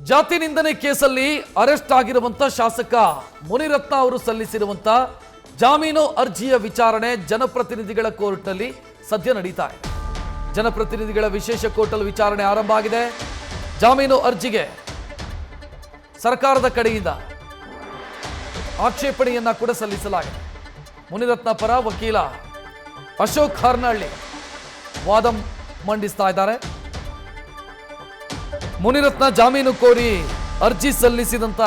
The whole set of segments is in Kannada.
ಜಾತಿ ನಿಂದನೆ ಕೇಸಲ್ಲಿ ಅರೆಸ್ಟ್ ಆಗಿರುವಂತ ಶಾಸಕ ಮುನಿರತ್ನ ಅವರು ಸಲ್ಲಿಸಿರುವಂತ ಜಾಮೀನು ಅರ್ಜಿಯ ವಿಚಾರಣೆ ಜನಪ್ರತಿನಿಧಿಗಳ ಕೋರ್ಟ್ನಲ್ಲಿ ಸದ್ಯ ನಡೀತಾ ಇದೆ. ಜನಪ್ರತಿನಿಧಿಗಳ ವಿಶೇಷ ಕೋರ್ಟಲ್ಲಿ ವಿಚಾರಣೆ ಆರಂಭ ಆಗಿದೆ. ಜಾಮೀನು ಅರ್ಜಿಗೆ ಸರ್ಕಾರದ ಕಡೆಯಿಂದ ಆಕ್ಷೇಪಣೆಯನ್ನ ಕೂಡ ಸಲ್ಲಿಸಲಾಗಿದೆ. ಮುನಿರತ್ನ ಪರ ವಕೀಲ ಅಶೋಕ್ ಹರ್ನಹಳ್ಳಿ ವಾದ ಮಂಡಿಸ್ತಾ ಇದ್ದಾರೆ. ಮುನಿರತ್ನ ಜಾಮೀನು ಕೋರಿ ಅರ್ಜಿ ಸಲ್ಲಿಸಿದಂತ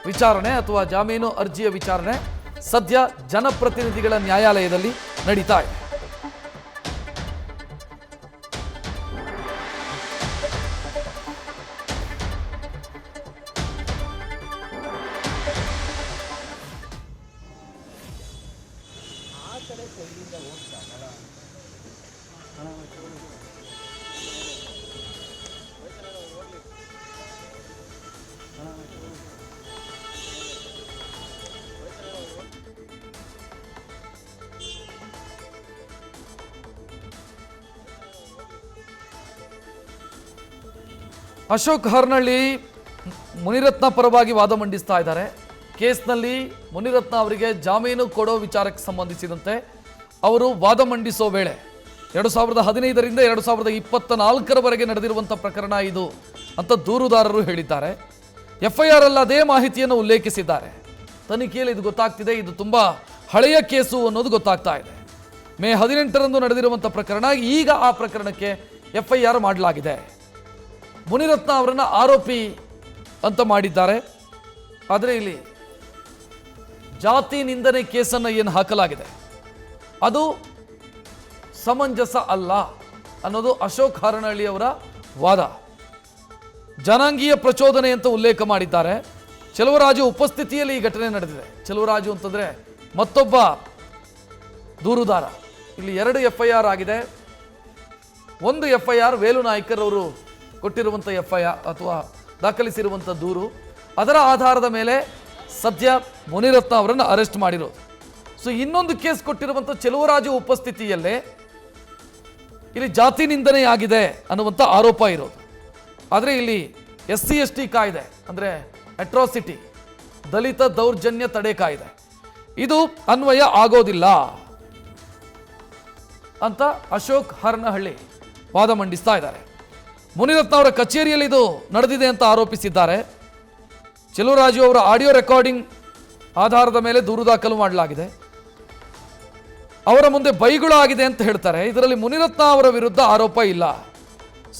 ವಿಚಾರಣೆ ಅಥವಾ ಜಾಮೀನು ಅರ್ಜಿಯ ವಿಚಾರಣೆ ಸದ್ಯ ಜನಪ್ರತಿನಿಧಿಗಳ ನ್ಯಾಯಾಲಯದಲ್ಲಿ ನಡೀತಾ ಇದೆ. ಅಶೋಕ್ ಹರ್ನಹಳ್ಳಿ ಮುನಿರತ್ನ ಪರವಾಗಿ ವಾದ ಮಂಡಿಸ್ತಾ ಇದ್ದಾರೆ. ಕೇಸ್ನಲ್ಲಿ ಮುನಿರತ್ನ ಅವರಿಗೆ ಜಾಮೀನು ಕೊಡೋ ವಿಚಾರಕ್ಕೆ ಸಂಬಂಧಿಸಿದಂತೆ ಅವರು ವಾದ ಮಂಡಿಸೋ ವೇಳೆ 2015ರಿಂದ 2024ರವರೆಗೆ ನಡೆದಿರುವಂಥ ಪ್ರಕರಣ ಇದು ಅಂತ ದೂರುದಾರರು ಹೇಳಿದ್ದಾರೆ. FIR ಅಲ್ಲಿ ಅದೇ ಮಾಹಿತಿಯನ್ನು ಉಲ್ಲೇಖಿಸಿದ್ದಾರೆ. ತನಿಖೆಯಲ್ಲಿ ಇದು ಗೊತ್ತಾಗ್ತಿದೆ, ಇದು ತುಂಬ ಹಳೆಯ ಕೇಸು ಅನ್ನೋದು ಗೊತ್ತಾಗ್ತಾ ಇದೆ. ಮೇ 18ರಂದು ನಡೆದಿರುವಂಥ ಪ್ರಕರಣ, ಈಗ ಆ ಪ್ರಕರಣಕ್ಕೆ FIR ಮಾಡಲಾಗಿದೆ. ಮುನಿರತ್ನ ಅವರನ್ನು ಆರೋಪಿ ಅಂತ ಮಾಡಿದ್ದಾರೆ. ಆದರೆ ಇಲ್ಲಿ ಜಾತಿ ನಿಂದನೆ ಕೇಸನ್ನು ಏನು ಹಾಕಲಾಗಿದೆ ಅದು ಸಮಂಜಸ ಅಲ್ಲ ಅನ್ನೋದು ಅಶೋಕ್ ಹರ್ನಹಳ್ಳಿ ಅವರ ವಾದ. ಜನಾಂಗೀಯ ಪ್ರಚೋದನೆ ಅಂತ ಉಲ್ಲೇಖ ಮಾಡಿದ್ದಾರೆ. ಚೆಲುವರಾಜು ಉಪಸ್ಥಿತಿಯಲ್ಲಿ ಈ ಘಟನೆ ನಡೆದಿದೆ. ಚೆಲುವರಾಜು ಅಂತಂದರೆ ಮತ್ತೊಬ್ಬ ದೂರುದಾರ. ಇಲ್ಲಿ 2 FIR ಆಗಿದೆ. ಒಂದು FIR ವೇಲು ನಾಯ್ಕರ್ ಅವರು ಕೊಟ್ಟಿರುವಂಥ FIR ಅಥವಾ ದಾಖಲಿಸಿರುವಂಥ ದೂರು, ಅದರ ಆಧಾರದ ಮೇಲೆ ಸದ್ಯ ಮುನಿರತ್ನ ಅವರನ್ನು ಅರೆಸ್ಟ್ ಮಾಡಿರೋದು. ಸೊ ಇನ್ನೊಂದು ಕೇಸ್ ಕೊಟ್ಟಿರುವಂಥ ಚೆಲುವರಾಜು ಉಪಸ್ಥಿತಿಯಲ್ಲೇ ಇಲ್ಲಿ ಜಾತಿ ನಿಂದನೆ ಆಗಿದೆ ಅನ್ನುವಂಥ ಆರೋಪ ಇರೋದು. ಆದರೆ ಇಲ್ಲಿ SC/ST ಕಾಯ್ದೆ ಅಂದರೆ ಅಟ್ರಾಸಿಟಿ, ದಲಿತ ದೌರ್ಜನ್ಯ ತಡೆ ಕಾಯ್ದೆ, ಇದು ಅನ್ವಯ ಆಗೋದಿಲ್ಲ ಅಂತ ಅಶೋಕ್ ಹರ್ನಹಳ್ಳಿ ವಾದ ಮಂಡಿಸ್ತಾ ಇದ್ದಾರೆ. ಮುನಿರತ್ನ ಅವರ ಕಚೇರಿಯಲ್ಲಿ ಇದು ನಡೆದಿದೆ ಅಂತ ಆರೋಪಿಸಿದ್ದಾರೆ. ಚೆಲುವರಾಜು ಅವರ ಆಡಿಯೋ ರೆಕಾರ್ಡಿಂಗ್ ಆಧಾರದ ಮೇಲೆ ದೂರು ದಾಖಲು ಮಾಡಲಾಗಿದೆ. ಅವರ ಮುಂದೆ ಬೈಗುಳ ಆಗಿದೆ ಅಂತ ಹೇಳ್ತಾರೆ. ಇದರಲ್ಲಿ ಮುನಿರತ್ನ ಅವರ ವಿರುದ್ಧ ಆರೋಪ ಇಲ್ಲ.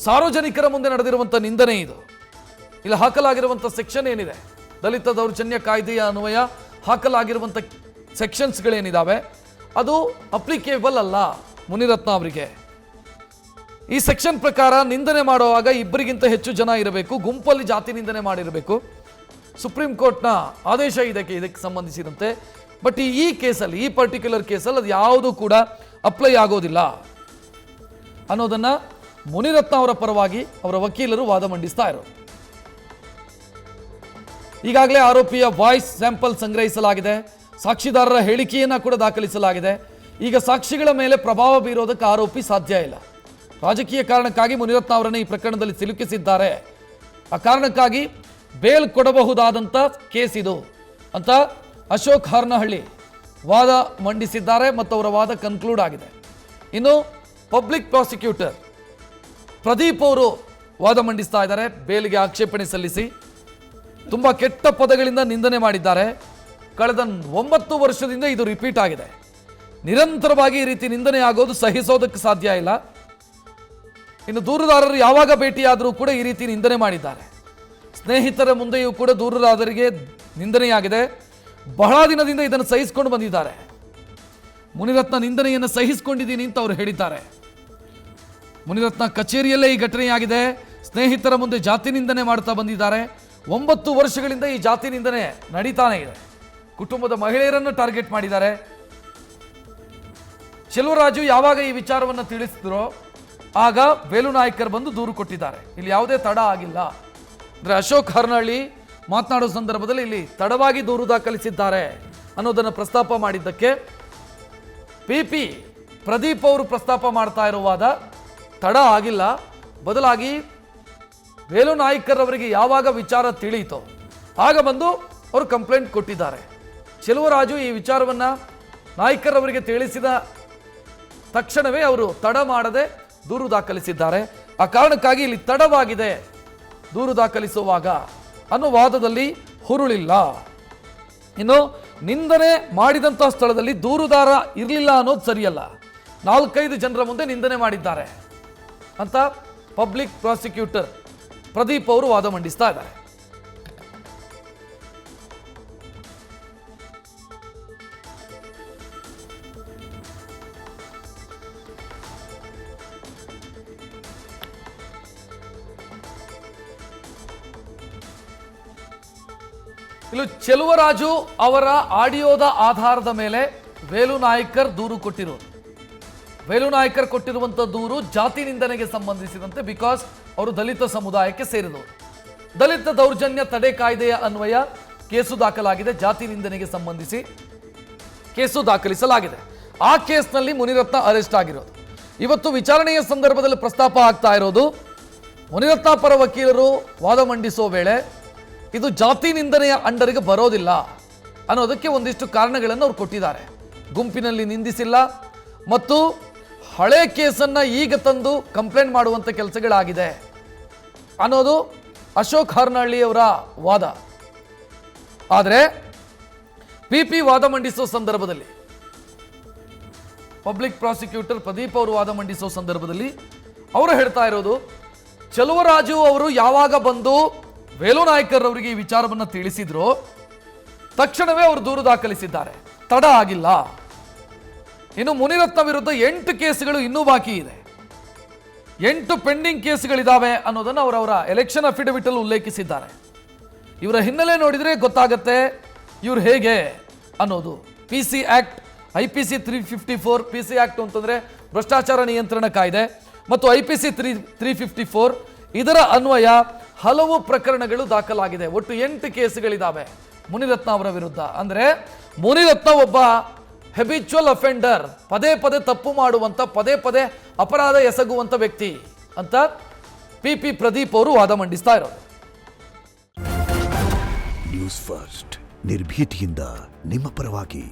ಸಾರ್ವಜನಿಕರ ಮುಂದೆ ನಡೆದಿರುವಂಥ ನಿಂದನೆ ಇದು. ಇಲ್ಲಿ ಹಾಕಲಾಗಿರುವಂಥ ಸೆಕ್ಷನ್ ಏನಿದೆ, ದಲಿತ ದೌರ್ಜನ್ಯ ಕಾಯ್ದೆಯ ಅನ್ವಯ ಹಾಕಲಾಗಿರುವಂಥ ಸೆಕ್ಷನ್ಸ್ಗಳೇನಿದ್ದಾವೆ ಅದು ಅಪ್ಲಿಕೇಬಲ್ ಅಲ್ಲ ಮುನಿರತ್ನ ಅವರಿಗೆ. ಈ ಸೆಕ್ಷನ್ ಪ್ರಕಾರ ನಿಂದನೆ ಮಾಡುವಾಗ ಇಬ್ಬರಿಗಿಂತ ಹೆಚ್ಚು ಜನ ಇರಬೇಕು, ಗುಂಪಲ್ಲಿ ಜಾತಿ ನಿಂದನೆ ಮಾಡಿರಬೇಕು. ಸುಪ್ರೀಂ ಕೋರ್ಟ್ನ ಆದೇಶ ಇದಕ್ಕೆ ಸಂಬಂಧಿಸಿದಂತೆ. ಬಟ್ ಈ ಕೇಸಲ್ಲಿ, ಈ ಪರ್ಟಿಕ್ಯುಲರ್ ಕೇಸಲ್ಲಿ ಅದು ಯಾವುದೂ ಕೂಡ ಅಪ್ಲೈ ಆಗೋದಿಲ್ಲ ಅನ್ನೋದನ್ನು ಮುನಿರತ್ನ ಅವರ ಪರವಾಗಿ ಅವರ ವಕೀಲರು ವಾದ ಮಂಡಿಸ್ತಾ ಇರೋದು. ಈಗಾಗಲೇ ಆರೋಪಿಯ ವಾಯ್ಸ್ ಸ್ಯಾಂಪಲ್ ಸಂಗ್ರಹಿಸಲಾಗಿದೆ. ಸಾಕ್ಷಿದಾರರ ಹೇಳಿಕೆಯನ್ನು ಕೂಡ ದಾಖಲಿಸಲಾಗಿದೆ. ಈಗ ಸಾಕ್ಷಿಗಳ ಮೇಲೆ ಪ್ರಭಾವ ಬೀರೋದಕ್ಕೆ ಆರೋಪಿ ಸಾಧ್ಯ ಇಲ್ಲ. ರಾಜಕೀಯ ಕಾರಣಕ್ಕಾಗಿ ಮುನಿರತ್ನ ಅವರನ್ನು ಈ ಪ್ರಕರಣದಲ್ಲಿ ಸಿಲುಕಿಸಿದ್ದಾರೆ. ಆ ಕಾರಣಕ್ಕಾಗಿ ಬೇಲ್ ಕೊಡಬಹುದಾದಂಥ ಕೇಸ್ ಇದು ಅಂತ ಅಶೋಕ್ ಹರ್ನಹಳ್ಳಿ ವಾದ ಮಂಡಿಸಿದ್ದಾರೆ ಮತ್ತು ಅವರ ವಾದ ಕನ್ಕ್ಲೂಡ್ ಆಗಿದೆ. ಇನ್ನು ಪಬ್ಲಿಕ್ ಪ್ರಾಸಿಕ್ಯೂಟರ್ ಪ್ರದೀಪ್ ಅವರು ವಾದ ಮಂಡಿಸ್ತಾ ಇದ್ದಾರೆ. ಬೇಲ್ಗೆ ಆಕ್ಷೇಪಣೆ ಸಲ್ಲಿಸಿ ತುಂಬ ಕೆಟ್ಟ ಪದಗಳಿಂದ ನಿಂದನೆ ಮಾಡಿದ್ದಾರೆ. ಕಳೆದ 9 ವರ್ಷದಿಂದ ಇದು ರಿಪೀಟ್ ಆಗಿದೆ. ನಿರಂತರವಾಗಿ ಈ ರೀತಿ ನಿಂದನೆ ಆಗೋದು ಸಹಿಸೋದಕ್ಕೆ ಸಾಧ್ಯ ಇಲ್ಲ. ಇನ್ನು ದೂರುದಾರರು ಯಾವಾಗ ಭೇಟಿಯಾದರೂ ಕೂಡ ಈ ರೀತಿ ನಿಂದನೆ ಮಾಡಿದ್ದಾರೆ. ಸ್ನೇಹಿತರ ಮುಂದೆಯೂ ಕೂಡ ದೂರುದಾರರಿಗೆ ನಿಂದನೆಯಾಗಿದೆ. ಬಹಳ ದಿನದಿಂದ ಇದನ್ನು ಸಹಿಸಿಕೊಂಡು ಬಂದಿದ್ದಾರೆ. ಮುನಿರತ್ನ ನಿಂದನೆಯನ್ನು ಸಹಿಸಿಕೊಂಡಿದ್ದೀನಿ ಅಂತ ಅವರು ಹೇಳಿದ್ದಾರೆ. ಮುನಿರತ್ನ ಕಚೇರಿಯಲ್ಲೇ ಈ ಘಟನೆಯಾಗಿದೆ. ಸ್ನೇಹಿತರ ಮುಂದೆ ಜಾತಿ ನಿಂದನೆ ಮಾಡ್ತಾ ಬಂದಿದ್ದಾರೆ. 9 ವರ್ಷಗಳಿಂದ ಈ ಜಾತಿ ನಿಂದನೆ ನಡೀತಾನೆ ಇದೆ. ಕುಟುಂಬದ ಮಹಿಳೆಯರನ್ನು ಟಾರ್ಗೆಟ್ ಮಾಡಿದ್ದಾರೆ. ಚೆಲುವರಾಜು ಯಾವಾಗ ಈ ವಿಚಾರವನ್ನು ತಿಳಿಸಿದ್ರೋ ಆಗ ವೇಲು ನಾಯ್ಕರ್ ಬಂದು ದೂರು ಕೊಟ್ಟಿದ್ದಾರೆ. ಇಲ್ಲಿ ಯಾವುದೇ ತಡ ಆಗಿಲ್ಲ. ಅಂದರೆ ಅಶೋಕ್ ಹರ್ನಹಳ್ಳಿ ಮಾತನಾಡೋ ಸಂದರ್ಭದಲ್ಲಿ ಇಲ್ಲಿ ತಡವಾಗಿ ದೂರು ದಾಖಲಿಸಿದ್ದಾರೆ ಅನ್ನೋದನ್ನು ಪ್ರಸ್ತಾಪ ಮಾಡಿದ್ದಕ್ಕೆ PP ಪ್ರದೀಪ್ ಅವರು ಪ್ರಸ್ತಾಪ ಮಾಡ್ತಾ ಇರುವಾದ ತಡ ಆಗಿಲ್ಲ, ಬದಲಾಗಿ ವೇಲು ನಾಯ್ಕರ್ ಅವರಿಗೆ ಯಾವಾಗ ವಿಚಾರ ತಿಳಿಯಿತೋ ಆಗ ಬಂದು ಅವರು ಕಂಪ್ಲೇಂಟ್ ಕೊಟ್ಟಿದ್ದಾರೆ. ಚೆಲುವರಾಜು ಈ ವಿಚಾರವನ್ನು ನಾಯ್ಕರ್ ಅವರಿಗೆ ತಿಳಿಸಿದ ತಕ್ಷಣವೇ ಅವರು ತಡ ಮಾಡದೆ ದೂರು ದಾಖಲಿಸಿದ್ದಾರೆ. ಆ ಕಾರಣಕ್ಕಾಗಿ ಇಲ್ಲಿ ತಡವಾಗಿದೆ ದೂರು ದಾಖಲಿಸುವಾಗ ಅನ್ನೋ ವಾದದಲ್ಲಿ ಹುರುಳಿಲ್ಲ. ಇನ್ನು ನಿಂದನೆ ಮಾಡಿದಂಥ ಸ್ಥಳದಲ್ಲಿ ದೂರುದಾರ ಇರಲಿಲ್ಲ ಅನ್ನೋದು ಸರಿಯಲ್ಲ, 4-5 ಜನರ ಮುಂದೆ ನಿಂದನೆ ಮಾಡಿದ್ದಾರೆ ಅಂತ ಪಬ್ಲಿಕ್ ಪ್ರಾಸಿಕ್ಯೂಟರ್ ಪ್ರದೀಪ್ ಅವರು ವಾದ ಮಂಡಿಸ್ತಾ ಇದ್ದಾರೆ. ಇನ್ನು ಚೆಲುವರಾಜು ಅವರ ಆಡಿಯೋದ ಆಧಾರದ ಮೇಲೆ ವೇಲು ನಾಯ್ಕರ್ ದೂರು ಕೊಟ್ಟಿರೋದು. ವೇಲು ನಾಯ್ಕರ್ ಕೊಟ್ಟಿರುವಂಥ ದೂರು ಜಾತಿ ನಿಂದನೆಗೆ ಸಂಬಂಧಿಸಿದಂತೆ, ಬಿಕಾಸ್ ಅವರು ದಲಿತ ಸಮುದಾಯಕ್ಕೆ ಸೇರಿದವರು. ದಲಿತ ದೌರ್ಜನ್ಯ ತಡೆ ಕಾಯ್ದೆಯ ಅನ್ವಯ ಕೇಸು ದಾಖಲಾಗಿದೆ. ಜಾತಿ ನಿಂದನೆಗೆ ಸಂಬಂಧಿಸಿ ಕೇಸು ದಾಖಲಿಸಲಾಗಿದೆ. ಆ ಕೇಸ್ನಲ್ಲಿ ಮುನಿರತ್ನ ಅರೆಸ್ಟ್ ಆಗಿರೋದು. ಇವತ್ತು ವಿಚಾರಣೆಯ ಸಂದರ್ಭದಲ್ಲಿ ಪ್ರಸ್ತಾಪ ಆಗ್ತಾ ಇರೋದು, ಮುನಿರತ್ನ ಪರ ವಕೀಲರು ವಾದ ಮಂಡಿಸೋ ವೇಳೆ ಇದು ಜಾತಿ ನಿಂದನೆಯ ಅಂಡರಿಗೆ ಬರೋದಿಲ್ಲ ಅನ್ನೋದಕ್ಕೆ ಒಂದಿಷ್ಟು ಕಾರಣಗಳನ್ನು ಅವ್ರು ಕೊಟ್ಟಿದ್ದಾರೆ. ಗುಂಪಿನಲ್ಲಿ ನಿಂದಿಸಿಲ್ಲ ಮತ್ತು ಹಳೆ ಕೇಸನ್ನು ಈಗ ತಂದು ಕಂಪ್ಲೇಂಟ್ ಮಾಡುವಂಥ ಕೆಲಸಗಳಾಗಿದೆ ಅನ್ನೋದು ಅಶೋಕ್ ಹರ್ನಹಳ್ಳಿ ಅವರ ವಾದ. ಆದರೆ ಪಿ ವಾದ ಮಂಡಿಸೋ ಸಂದರ್ಭದಲ್ಲಿ, ಪಬ್ಲಿಕ್ ಪ್ರಾಸಿಕ್ಯೂಟರ್ ಪ್ರದೀಪ್ ಅವರು ವಾದ ಮಂಡಿಸೋ ಸಂದರ್ಭದಲ್ಲಿ ಅವರು ಹೇಳ್ತಾ ಇರೋದು, ಚೆಲುವರಾಜು ಅವರು ಯಾವಾಗ ಬಂದು ವೇಲು ನಾಯ್ಕರ್ ಅವರಿಗೆ ಈ ವಿಚಾರವನ್ನು ತಿಳಿಸಿದ್ರು ತಕ್ಷಣವೇ ಅವರು ದೂರು ದಾಖಲಿಸಿದ್ದಾರೆ, ತಡ ಆಗಿಲ್ಲ. ಇನ್ನು ಮುನಿರತ್ನ ವಿರುದ್ಧ 8 ಕೇಸುಗಳು ಇನ್ನೂ ಬಾಕಿ ಇದೆ, 8 ಪೆಂಡಿಂಗ್ ಕೇಸುಗಳಿದ್ದಾವೆ ಅನ್ನೋದನ್ನು ಅವರವರ ಎಲೆಕ್ಷನ್ ಅಫಿಡವಿಟ್ ಅಲ್ಲಿ ಉಲ್ಲೇಖಿಸಿದ್ದಾರೆ. ಇವರ ಹಿನ್ನೆಲೆ ನೋಡಿದರೆ ಗೊತ್ತಾಗತ್ತೆ ಇವ್ರು ಹೇಗೆ ಅನ್ನೋದು. PC act, IPC 354, PC act ಅಂತಂದ್ರೆ ಭ್ರಷ್ಟಾಚಾರ ನಿಯಂತ್ರಣ ಕಾಯ್ದೆ ಮತ್ತು IPC 354 ಇದರ ಅನ್ವಯ ಹಲವು ಪ್ರಕರಣಗಳು ದಾಖಲಾಗಿದೆ. ಒಟ್ಟು 8 ಕೇಸುಗಳಿದ್ದಾವೆ ಮುನಿರತ್ನ ಅವರ ವಿರುದ್ಧ. ಅಂದರೆ ಮುನಿರತ್ನ ಒಬ್ಬ ಹೆಬಿಚುವಲ್ ಅಫೆಂಡರ್, ಪದೇ ಪದೇ ತಪ್ಪು ಮಾಡುವಂಥ, ಪದೇ ಪದೇ ಅಪರಾಧ ಎಸಗುವಂಥ ವ್ಯಕ್ತಿ ಅಂತ PP ಪ್ರದೀಪ್ ಅವರು ವಾದ ಮಂಡಿಸ್ತಾ ಇರೋದು. ನ್ಯೂಸ್ ಫಸ್ಟ್ ನಿರ್ಭೀತಿಯಿಂದ ನಿಮ್ಮ ಪರವಾಗಿ.